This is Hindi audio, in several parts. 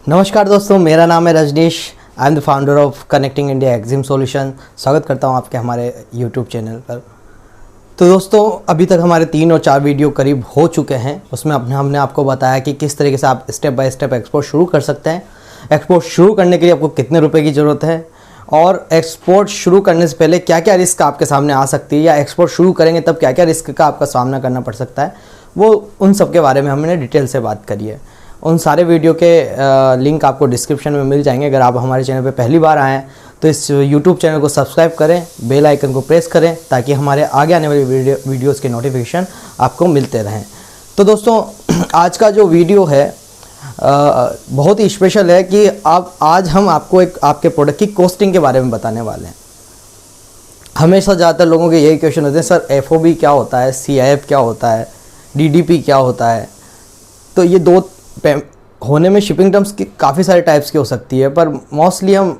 नमस्कार दोस्तों, मेरा नाम है Rajneesh. I am the founder of connecting India Exim solution. स्वागत करता हूं आपके हमारे यूट्यूब चैनल पर। तो दोस्तों, अभी तक हमारे 3 और 4 वीडियो करीब हो चुके हैं। उसमें हमने आपको बताया कि किस तरीके से आप स्टेप बाय स्टेप एक्सपोर्ट शुरू कर सकते हैं। एक्सपोर्ट शुरू करने के लिए आपको कितने रुपए की ज़रूरत है और एक्सपोर्ट शुरू करने से पहले क्या क्या रिस्क आपके सामने आ सकती है, या एक्सपोर्ट शुरू करेंगे तब क्या क्या रिस्क का आपका सामना करना पड़ सकता है, वो उन सब के बारे में हमने डिटेल से बात करी है। उन सारे वीडियो के लिंक आपको डिस्क्रिप्शन में मिल जाएंगे। अगर आप हमारे चैनल पे पहली बार आए हैं तो इस यूट्यूब चैनल को सब्सक्राइब करें, बेल आइकन को प्रेस करें ताकि हमारे आगे आने वाली वीडियोस के नोटिफिकेशन आपको मिलते रहें। तो दोस्तों, आज का जो वीडियो है बहुत ही स्पेशल है कि आज हम आपको एक आपके प्रोडक्ट की कॉस्टिंग के बारे में बताने वाले हैं। हमेशा ज़्यादातर लोगों के यही क्वेश्चन होते हैं, सर FOB क्या होता है, CIF क्या होता है, DDP क्या होता है। तो ये दो होने में शिपिंग टर्म्स की काफ़ी सारे टाइप्स की हो सकती है, पर मोस्टली हम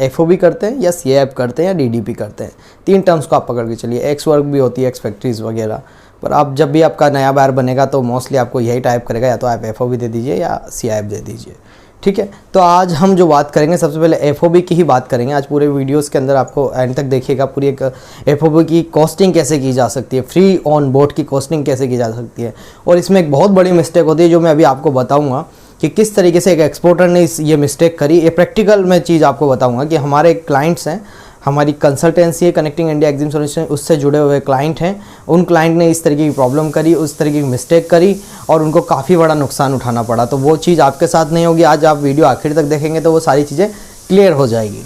FOB करते हैं या CIF करते हैं या DDP करते हैं। 3 टर्म्स को आप पकड़ के चलिए। एक्स वर्क भी होती है, एक्स फैक्ट्रीज वगैरह। पर आप जब भी आपका नया बायर बनेगा तो मोस्टली आपको यही टाइप करेगा, या तो आप FOB दे दीजिए या CIF दे दीजिए। ठीक है, तो आज हम जो बात करेंगे सबसे पहले FOB की ही बात करेंगे। आज पूरे वीडियोस के अंदर आपको एंड तक देखिएगा, पूरी एक FOB की कॉस्टिंग कैसे की जा सकती है, फ्री ऑन बोर्ड की कॉस्टिंग कैसे की जा सकती है। और इसमें एक बहुत बड़ी मिस्टेक होती है जो मैं अभी आपको बताऊंगा कि किस तरीके से एक एक्सपोर्टर ने ये मिस्टेक करी। ये प्रैक्टिकल में चीज़ आपको बताऊंगा कि हमारे क्लाइंट्स हैं, हमारी कंसल्टेंसी है कनेक्टिंग इंडिया एक्जिम सॉल्यूशन, उससे जुड़े हुए क्लाइंट हैं। उन क्लाइंट ने इस तरीके की प्रॉब्लम करी, उस तरीके की मिस्टेक करी और उनको काफ़ी बड़ा नुकसान उठाना पड़ा। तो वो चीज़ आपके साथ नहीं होगी। आज आप वीडियो आखिर तक देखेंगे तो वो सारी चीज़ें क्लियर हो जाएगी।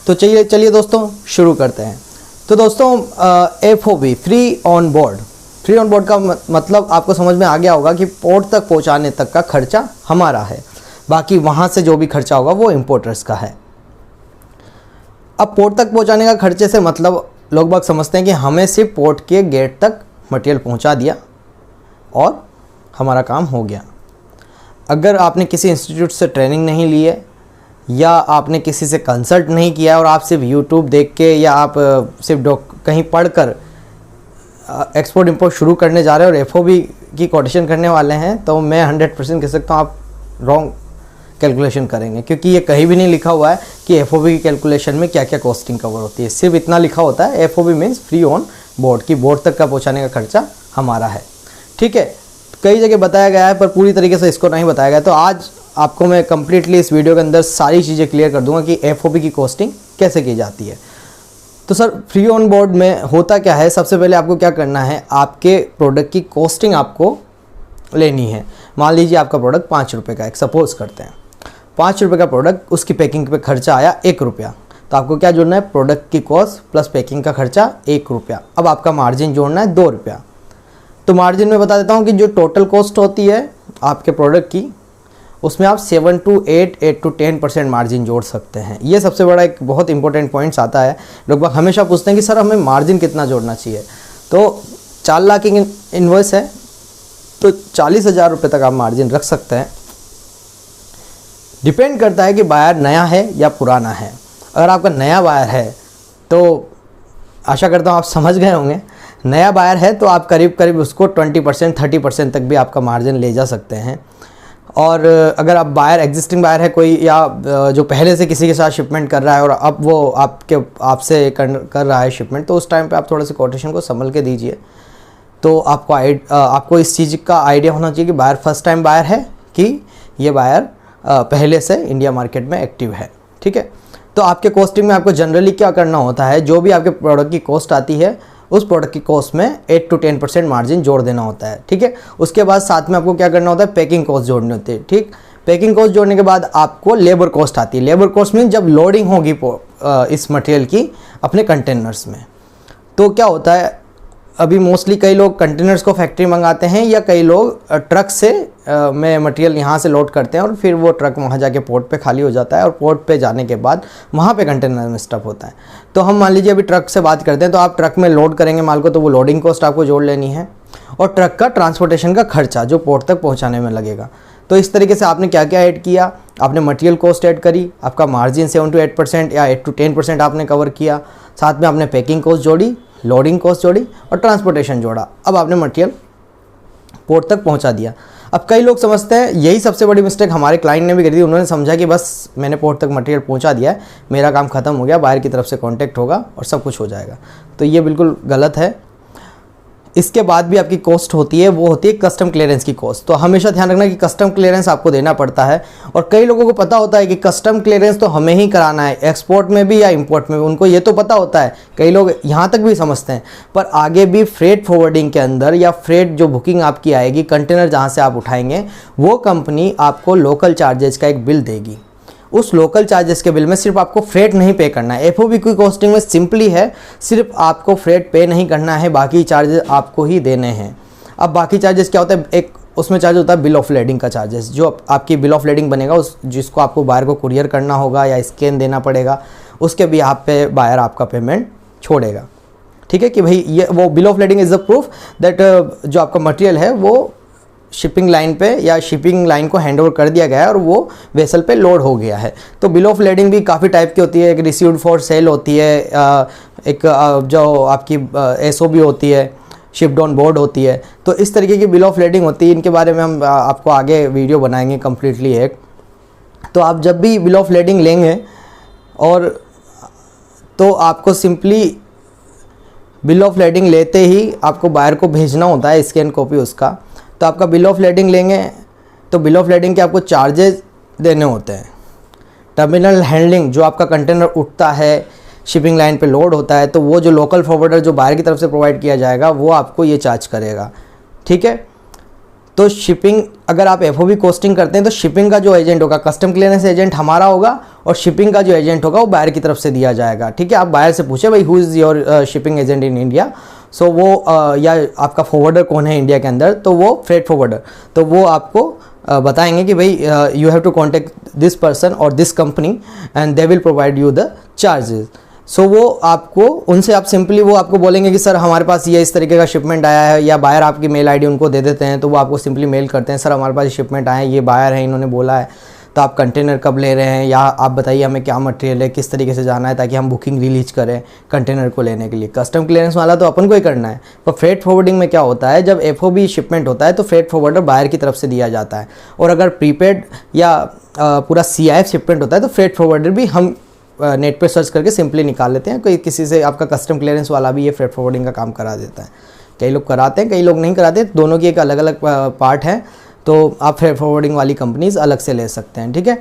तो चलिए दोस्तों शुरू करते हैं। तो दोस्तों, FOB free on board, free on board का मतलब आपको समझ में आ गया होगा कि पोर्ट तक पहुँचाने तक का खर्चा हमारा है, बाकी वहाँ से जो भी खर्चा होगा वो इम्पोर्टर्स का है। अब पोर्ट तक पहुंचाने का खर्चे से मतलब लोग बाग समझते हैं कि हमें सिर्फ पोर्ट के गेट तक मटेरियल पहुंचा दिया और हमारा काम हो गया। अगर आपने किसी इंस्टीट्यूट से ट्रेनिंग नहीं ली है या आपने किसी से कंसल्ट नहीं किया और आप सिर्फ यूट्यूब देख के या आप सिर्फ कहीं पढ़कर एक्सपोर्ट इंपोर्ट शुरू करने जा रहे हैं और FOB की कोटेशन करने वाले हैं, तो मैं 100% कह सकता हूँ आप रॉन्ग कैलकुलेशन करेंगे, क्योंकि ये कहीं भी नहीं लिखा हुआ है कि FOB की कैलकुलेशन में क्या क्या कॉस्टिंग कवर होती है। सिर्फ इतना लिखा होता है FOB means free on board, की बोर्ड तक का पहुंचाने का खर्चा हमारा है। ठीक है, कई जगह बताया गया है पर पूरी तरीके से इसको नहीं बताया गया। तो आज आपको मैं कंप्लीटली इस वीडियो के अंदर सारी चीज़ें क्लियर कर दूंगा कि FOB की कॉस्टिंग कैसे की जाती है। तो सर, फ्री ऑन बोर्ड में होता क्या है, सबसे पहले आपको क्या करना है, आपके प्रोडक्ट की कॉस्टिंग आपको लेनी है। मान लीजिए आपका प्रोडक्ट 5 रुपये का, एक सपोज करते हैं 5 रुपये का प्रोडक्ट, उसकी पैकिंग पे खर्चा आया 1 रुपया। तो आपको क्या जोड़ना है, प्रोडक्ट की कॉस्ट प्लस पैकिंग का खर्चा 1 रुपया। अब आपका मार्जिन जोड़ना है 2 रुपया। तो मार्जिन में बता देता हूँ कि जो टोटल कॉस्ट होती है आपके प्रोडक्ट की, उसमें आप 7 to 8 to 10% मार्जिन जोड़ सकते हैं। ये सबसे बड़ा एक बहुत इंपॉर्टेंट पॉइंट्स आता है। लोग हमेशा पूछते हैं कि सर हमें मार्जिन कितना जोड़ना चाहिए। तो 4 लाख की इन्वॉइस है तो 40,000 रुपये तक आप मार्जिन रख सकते हैं। डिपेंड करता है कि बायर नया है या पुराना है। अगर आपका नया बायर है तो आशा करता हूँ आप समझ गए होंगे, नया बायर है तो आप करीब करीब उसको 20% 30% तक भी आपका मार्जिन ले जा सकते हैं। और अगर आप बायर एग्जिस्टिंग बायर है कोई, या जो पहले से किसी के साथ शिपमेंट कर रहा है और अब वो आपसे कर रहा है शिपमेंट, तो उस टाइम पे आप थोड़ा सा कोटेशन को संभल के दीजिए। तो आपको इस चीज़ का आइडिया होना चाहिए कि बायर फर्स्ट टाइम बायर है कि ये बायर पहले से इंडिया मार्केट में एक्टिव है। ठीक है, तो आपके कॉस्टिंग में आपको जनरली क्या करना होता है, जो भी आपके प्रोडक्ट की कॉस्ट आती है उस प्रोडक्ट की कॉस्ट में 8 to 10% मार्जिन जोड़ देना होता है। ठीक है, उसके बाद साथ में आपको क्या करना होता है, पैकिंग कॉस्ट जोड़नी होती है। ठीक, पैकिंग कॉस्ट जोड़ने के बाद आपको लेबर कॉस्ट आती है। लेबर कॉस्ट मीन जब लोडिंग होगी इस मटेरियल की अपने कंटेनर्स में, तो क्या होता है, अभी मोस्टली कई लोग कंटेनर्स को फैक्ट्री मंगाते हैं या कई लोग ट्रक से में मटेरियल यहाँ से लोड करते हैं और फिर वो ट्रक वहाँ जाके पोर्ट पे खाली हो जाता है और पोर्ट पे जाने के बाद वहाँ पे कंटेनर में स्टफ होता है। तो हम मान लीजिए अभी ट्रक से बात करते हैं, तो आप ट्रक में लोड करेंगे माल को, तो वो लोडिंग कॉस्ट आपको जोड़ लेनी है और ट्रक का ट्रांसपोर्टेशन का खर्चा जो पोर्ट तक पहुँचाने में लगेगा। तो इस तरीके से आपने क्या क्या ऐड किया, आपने मटेरियल कॉस्ट ऐड करी, आपका मार्जिन 7 to 8% या 8 to 10% आपने कवर किया, साथ में आपने पैकिंग कॉस्ट जोड़ी, लोडिंग कॉस्ट जोड़ी और ट्रांसपोर्टेशन जोड़ा। अब आपने मटेरियल पोर्ट तक पहुंचा दिया। अब कई लोग समझते हैं, यही सबसे बड़ी मिस्टेक हमारे क्लाइंट ने भी करी थी, उन्होंने समझा कि बस मैंने पोर्ट तक मटेरियल पहुंचा दिया है, मेरा काम खत्म हो गया, बाहर की तरफ से कांटेक्ट होगा और सब कुछ हो जाएगा। तो ये बिल्कुल गलत है। इसके बाद भी आपकी कॉस्ट होती है, वो होती है कस्टम क्लियरेंस की कॉस्ट। तो हमेशा ध्यान रखना कि कस्टम क्लियरेंस आपको देना पड़ता है, और कई लोगों को पता होता है कि कस्टम क्लियरेंस तो हमें ही कराना है, एक्सपोर्ट में भी या इंपोर्ट में भी, उनको ये तो पता होता है, कई लोग यहाँ तक भी समझते हैं। पर आगे भी फ्रेट फॉरवर्डिंग के अंदर या फ्रेट जो बुकिंग आपकी आएगी, कंटेनर जहाँ से आप उठाएंगे, वो कंपनी आपको लोकल चार्जेस का एक बिल देगी। उस लोकल चार्जेस के बिल में सिर्फ आपको फ्रेट नहीं पे करना है। एफओबी की कॉस्टिंग में सिंपली है, सिर्फ आपको फ्रेट पे नहीं करना है, बाकी चार्जेस आपको ही देने हैं। अब बाकी चार्जेस क्या होता है, एक उसमें चार्ज होता है बिल ऑफ लेडिंग का चार्जेस, जो आपकी बिल ऑफ लेडिंग बनेगा उस जिसको आपको बायर को कुरियर करना होगा या स्कैन देना पड़ेगा, उसके बिहाफ पे बायर आपका पेमेंट छोड़ेगा। ठीक है कि भाई ये वो bill of lading is the proof that जो आपका मटेरियल है वो शिपिंग लाइन पे या शिपिंग लाइन को हैंड ओवर कर दिया गया है और वो वेसल पे लोड हो गया है। तो बिल ऑफ लेडिंग भी काफ़ी टाइप की होती है, एक रिसीव्ड फॉर सेल होती है, एक जो आपकी एसओबी होती है, शिप्ड ऑन बोर्ड होती है। तो इस तरीके की बिल ऑफ लेडिंग होती है, इनके बारे में हम आपको आगे वीडियो बनाएंगे कम्प्लीटली एक। तो आप जब भी बिल ऑफ लेडिंग लेंगे और तो आपको सिंपली बिल ऑफ लेडिंग लेते ही आपको बायर को भेजना होता है स्कैन कॉपी उसका। तो आपका बिल ऑफ लेडिंग लेंगे तो बिल ऑफ लेडिंग के आपको चार्जेस देने होते हैं। टर्मिनल हैंडलिंग, जो आपका कंटेनर उठता है शिपिंग लाइन पे लोड होता है, तो वो जो लोकल फॉरवर्डर जो बाहर की तरफ से प्रोवाइड किया जाएगा वो आपको ये चार्ज करेगा। ठीक है, तो शिपिंग अगर आप एफओबी कॉस्टिंग करते हैं तो शिपिंग का जो एजेंट होगा, कस्टम क्लियरेंस एजेंट हमारा होगा, और शिपिंग का जो एजेंट होगा वो बायर की तरफ से दिया जाएगा। ठीक है, आप बायर से पूछे भाई who is your shipping agent in India, so वो या आपका फॉरवर्डर कौन है इंडिया के अंदर, तो वो फ्रेट फॉरवर्डर, तो वो आपको बताएंगे कि भाई you have to contact this person और this company and they will provide you the charges. So वो आपको उनसे आप सिंपली वो आपको बोलेंगे कि सर हमारे पास ये इस तरीके का शिपमेंट आया है, या बायर आपकी मेल आईडी उनको दे देते हैं, तो वो आपको सिंपली मेल करते हैं, सर हमारे पास शिपमेंट आया है, ये बायर है, इन्होंने बोला है, तो आप कंटेनर कब ले रहे हैं, या आप बताइए हमें क्या मटेरियल है, किस तरीके से जाना है, ताकि हम बुकिंग रिलीज करें कंटेनर को लेने के लिए। कस्टम क्लियरेंस वाला तो अपन को ही करना है। पर फ्रेट फॉरवर्डिंग में क्या होता है, जब एफओबी शिपमेंट होता है तो फ्रेट फॉरवर्डर बायर की तरफ से दिया जाता है, और अगर प्रीपेड या पूरा सीआईएफ शिपमेंट होता है तो फ्रेट फॉरवर्डर भी हम नेट पे सर्च करके सिंपली निकाल लेते हैं। कोई किसी से आपका कस्टम क्लियरेंस वाला भी ये फ्रेट फॉरवर्डिंग का काम करा देता है। कई लोग कराते हैं, कई लोग नहीं कराते, दोनों की एक अलग अलग पार्ट है। तो आप फ्रेट फॉरवर्डिंग वाली कंपनीज अलग से ले सकते हैं। ठीक है,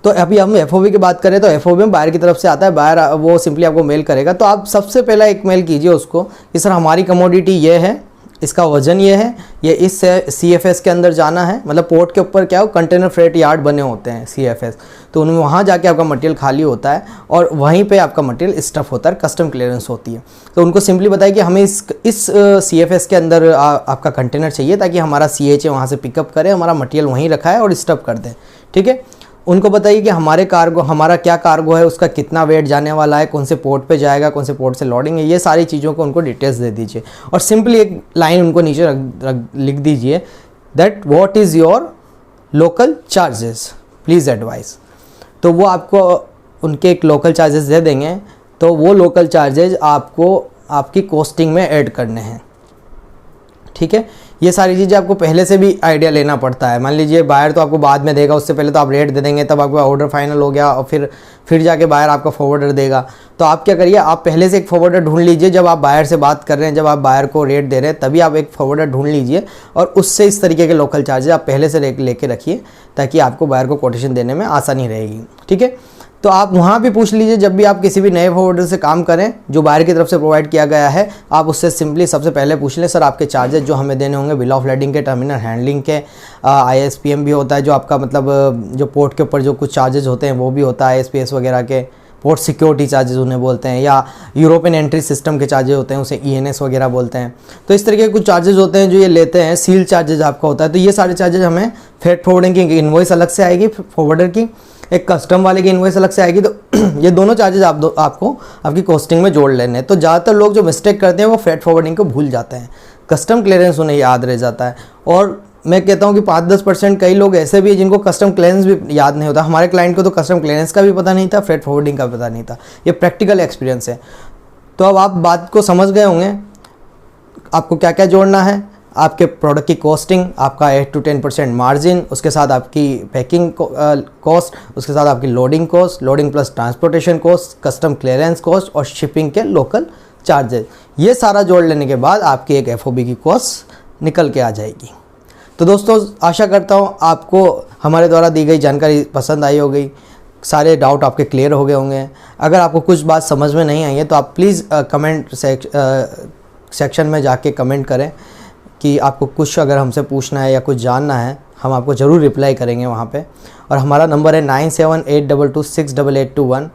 तो अभी हम एफओबी की बात करें तो एफओबी में बायर की तरफ से आता है, बायर वो सिंपली आपको मेल करेगा। तो आप सबसे पहला एक मेल कीजिए उसको कि सर हमारी कमोडिटी ये है, इसका वजन ये है, ये इस CFS के अंदर जाना है। मतलब पोर्ट के ऊपर क्या हो, कंटेनर फ्रेट यार्ड बने होते हैं CFS, तो उनमें वहाँ जाके आपका मटेरियल खाली होता है और वहीं पे आपका मटेरियल स्टफ होता है, कस्टम क्लियरेंस होती है। तो उनको सिंपली बताइए कि हमें इस CFS के अंदर आपका कंटेनर चाहिए, ताकि हमारा CHA वहाँ से पिकअप करे, हमारा मटेरियल वहीं रखा है और स्टफ कर दें। ठीक है, उनको बताइए कि हमारा क्या कार्गो है, उसका कितना वेट जाने वाला है, कौन से पोर्ट पे जाएगा, कौन से पोर्ट से लोडिंग है, ये सारी चीज़ों को उनको डिटेल्स दे दीजिए। और सिंपली एक लाइन उनको नीचे लिख दीजिए that what is your local charges please advice. तो वो आपको उनके एक लोकल चार्जेस दे देंगे, तो वो लोकल चार्जेस आपको आपकी कॉस्टिंग में ऐड करने हैं। ठीक है, ये सारी चीज़ें आपको पहले से भी आइडिया लेना पड़ता है। मान लीजिए बायर तो आपको बाद में देगा, उससे पहले तो आप रेट दे देंगे, तब आपका ऑर्डर फाइनल हो गया और फिर जाके बायर आपका फॉरवर्डर देगा। तो आप क्या करिए, आप पहले से एक फॉरवर्डर ढूंढ लीजिए। जब आप बायर से बात कर रहे हैं, जब आप बायर को रेट दे रहे हैं, तभी आप एक फॉरवर्डर ढूंढ लीजिए और उससे इस तरीके के लोकल चार्जेस आप पहले से लेके रखिए, ताकि आपको बायर को कोटेशन देने में आसानी रहेगी। ठीक है, तो आप वहाँ भी पूछ लीजिए, जब भी आप किसी भी नए फॉरवर्डर से काम करें जो बायर की तरफ से प्रोवाइड किया गया है, आप उससे सिंपली सबसे पहले पूछ लें, सर आपके चार्जेस जो हमें देने होंगे बिल ऑफ लेडिंग के, टर्मिनल हैंडलिंग के, ISPM भी होता है, जो आपका मतलब जो पोर्ट के ऊपर जो कुछ चार्जेस होते हैं वो भी होता है, ISPS वगैरह के, पोर्ट सिक्योरिटी चार्जेस उन्हें बोलते हैं, या यूरोपियन एंट्री सिस्टम के चार्जेस होते हैं, उसे ENS वगैरह बोलते हैं। तो इस तरीके के कुछ चार्जेस होते हैं जो ये लेते हैं। सील चार्जेस आपका होता है। तो ये सारे चार्जेस हमें फ्रेट फॉरवर्डिंग की इनवॉइस अलग से आएगी, फॉरवर्डर की एक कस्टम वाले की इनवॉइस अलग से आएगी। तो ये दोनों चार्जेस आपको आपकी कॉस्टिंग में जोड़ लेने हैं। तो ज़्यादातर लोग जो मिस्टेक करते हैं वो फ्रेट फॉरवर्डिंग को भूल जाते हैं, कस्टम क्लियरेंस उन्हें याद रह जाता है। और मैं कहता हूँ कि 5-10% कई लोग ऐसे भी हैं जिनको कस्टम क्लियरेंस भी याद नहीं होता। हमारे क्लाइंट को तो कस्टम क्लियरेंस का भी पता नहीं था, फ्रेट फॉरवर्डिंग का पता नहीं था। ये प्रैक्टिकल एक्सपीरियंस है। तो अब आप बात को समझ गए होंगे, आपको क्या क्या जोड़ना है, आपके प्रोडक्ट की कॉस्टिंग, आपका 8 to 10% मार्जिन, उसके साथ आपकी पैकिंग कॉस्ट, उसके साथ आपकी loading cost, loading plus transportation cost, custom clearance cost और शिपिंग के लोकल चार्जेस, ये सारा जोड़ लेने के बाद आपकी एक FOB की कॉस्ट निकल के आ जाएगी। तो दोस्तों आशा करता हूँ आपको हमारे द्वारा दी गई जानकारी पसंद आई होगी, सारे डाउट आपके क्लियर हो गए होंगे। अगर आपको कुछ बात समझ में नहीं आई है तो आप प्लीज़ कमेंट सेक्शन में जाके कमेंट करें कि आपको कुछ अगर हमसे पूछना है या कुछ जानना है, हम आपको ज़रूर रिप्लाई करेंगे वहाँ पे। और हमारा नंबर है 9782268821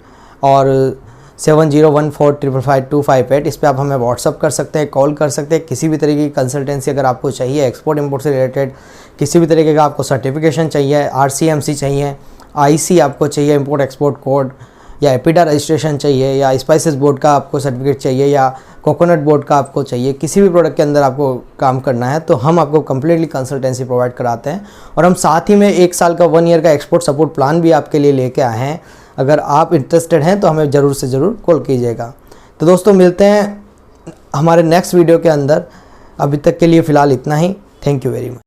और 7014555258। इस पर आप हमें व्हाट्सअप कर सकते हैं, कॉल कर सकते हैं। किसी भी तरीके की कंसल्टेंसी अगर आपको चाहिए, एक्सपोर्ट इंपोर्ट से रिलेटेड किसी भी तरीके का आपको सर्टिफिकेशन चाहिए, RCMC चाहिए, IC आपको चाहिए, इंपोर्ट एक्सपोर्ट कोड, या एपिडा रजिस्ट्रेशन चाहिए, या स्पाइसेस बोर्ड का आपको सर्टिफिकेट चाहिए, या कोकोनट बोर्ड का आपको चाहिए, किसी भी प्रोडक्ट के अंदर आपको काम करना है तो हम आपको कम्प्लीटली कंसल्टेंसी प्रोवाइड कराते हैं। और हम साथ ही में 1 साल का 1 ईयर का एक्सपोर्ट सपोर्ट प्लान भी आपके लिए लेके आए हैं। अगर आप इंटरेस्टेड हैं तो हमें ज़रूर से ज़रूर कॉल कीजिएगा। तो दोस्तों मिलते हैं हमारे नेक्स्ट वीडियो के अंदर। अभी तक के लिए फ़िलहाल इतना ही। Thank you very much.